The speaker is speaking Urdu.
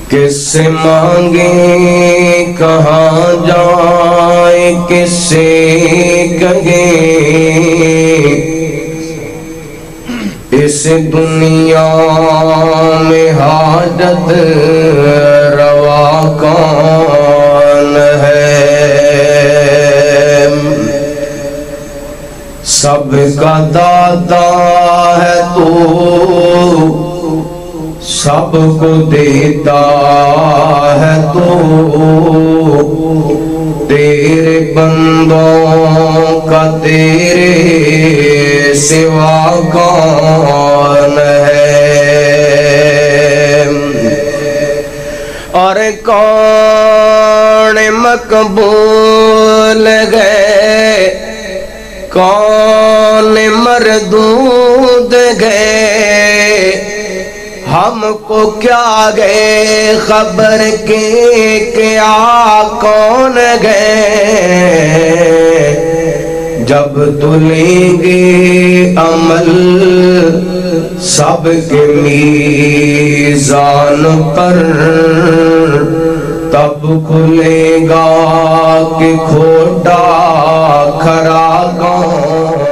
کس سے مانگیں کہاں جائیں کس سے کہیں اس دنیا میں حاجت روا کون ہے سب کا داتا ہے تو سب کو دیتا ہے تو تیرے بندوں کا تیرے سوا کون ہے اور کون مقبول گئے کون مردود گئے ہم کو کیا گئے خبر کے کیا کون گئے جب تلیں گے عمل سب کے میزان پر تب کھلے گا کہ کھوٹا کھرا کون